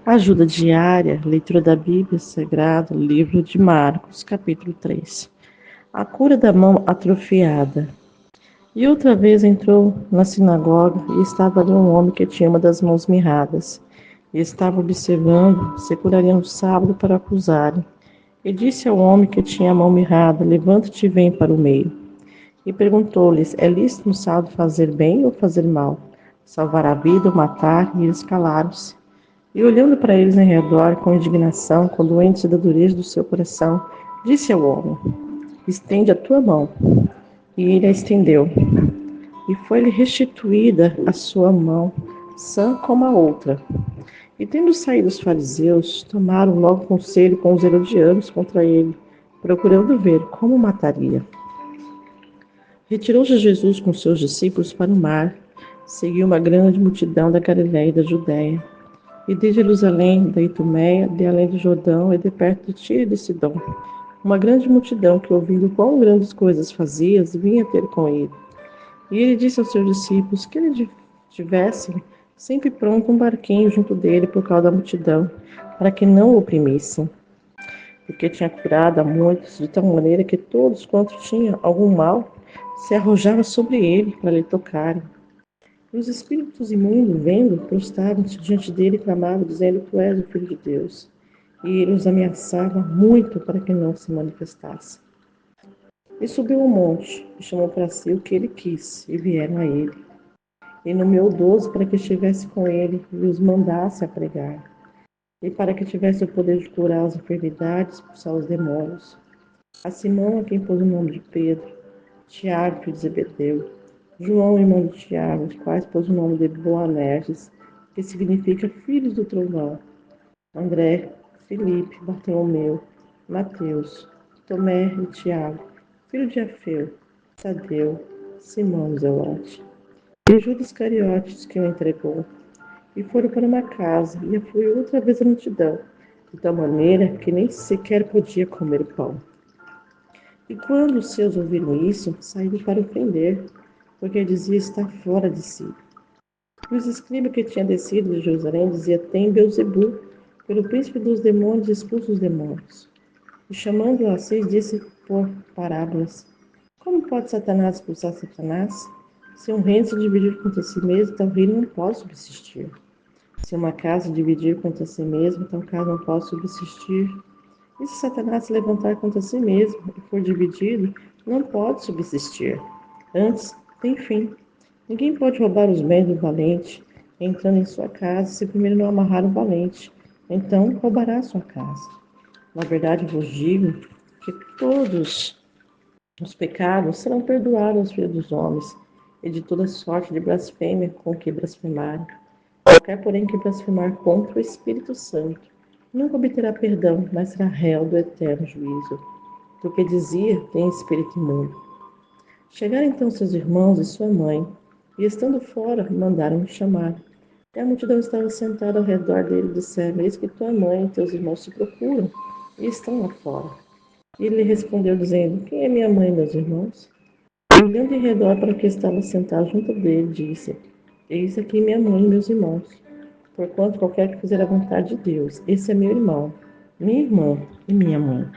Ajuda diária, leitura da Bíblia Sagrada, livro de Marcos, capítulo 3. A cura da mão atrofiada. E outra vez entrou na sinagoga e estava ali um homem que tinha uma das mãos mirradas. E estava observando se curaria no sábado para acusarem. E disse ao homem que tinha a mão mirrada: Levanta-te e vem para o meio. E perguntou-lhes: É lícito no sábado fazer bem ou fazer mal? Salvar a vida ou matar? E eles calaram-se. E olhando para eles em redor, com indignação, com doentes da dureza do seu coração, disse ao homem: Estende a tua mão. E ele a estendeu. E foi-lhe restituída a sua mão, sã como a outra. E tendo saído os fariseus, tomaram logo conselho com os herodianos contra ele, procurando ver como mataria. Retirou-se Jesus com seus discípulos para o mar, seguiu uma grande multidão da Galiléia e da Judéia, e de Jerusalém, da Itumeia, de além do Jordão e de perto de Tiro e de Sidom. Uma grande multidão que, ouvindo quão grandes coisas fazias, vinha ter com ele. E ele disse aos seus discípulos que ele tivessem sempre pronto um barquinho junto dele por causa da multidão, para que não o oprimissem. Porque tinha curado a muitos, de tal maneira que todos quanto tinham algum mal se arrojavam sobre ele para lhe tocarem. E os espíritos imundos, vendo, prostravam-se diante dele e clamavam, dizendo: Tu és o Filho de Deus. E ele os ameaçava muito para que não se manifestasse. E subiu ao monte, e chamou para si o que ele quis, e vieram a ele. E nomeou 12 para que estivesse com ele, e os mandasse a pregar. E para que tivesse o poder de curar as enfermidades, expulsar os demônios. A Simão, a quem pôs o nome de Pedro, Tiago, filho de Zebedeu, João, irmão de Tiago, de quais pôs o nome de Boanerges, que significa filhos do trovão, André, Filipe, Bartolomeu, Mateus, Tomé e Tiago, filho de Alfeu, Tadeu, Simão Zelote, e Judas Iscariotes, que o entregou. E foram para uma casa, e afluiu outra vez a multidão, de tal maneira que nem sequer podia comer pão. E quando os seus ouviram isso, saíram para o prender, porque dizia estar fora de si. E os escribas que tinham descido de Jerusalém dizia: Tem Beelzebul, pelo príncipe dos demônios expulsa os demônios. E chamando-o a si, disse por parábolas: Como pode Satanás expulsar Satanás? Se um reino se dividir contra si mesmo, tal reino não pode subsistir. Se uma casa dividir contra si mesma, tal casa não pode subsistir. E se Satanás se levantar contra si mesmo e for dividido, não pode subsistir. Antes, tem fim. Ninguém pode roubar os bens do valente, entrando em sua casa, se primeiro não amarrar o valente. Então roubará a sua casa. Na verdade, vos digo que todos os pecados serão perdoados aos filhos dos homens, e de toda sorte de blasfêmia com que blasfemarem. Qualquer, porém, que blasfemar contra o Espírito Santo, nunca obterá perdão, mas será réu do eterno juízo. Porque dizia: tem espírito imundo. Chegaram então seus irmãos e sua mãe, e estando fora, mandaram-me chamar. E a multidão estava sentada ao redor dele, e disseram: Eis que tua mãe e teus irmãos te procuram, e estão lá fora. E ele respondeu, dizendo: Quem é minha mãe e meus irmãos? E olhando em redor para o que estava sentado junto dele, disse: Eis aqui minha mãe e meus irmãos. Porquanto qualquer que fizer a vontade de Deus, esse é meu irmão, minha irmã e minha mãe.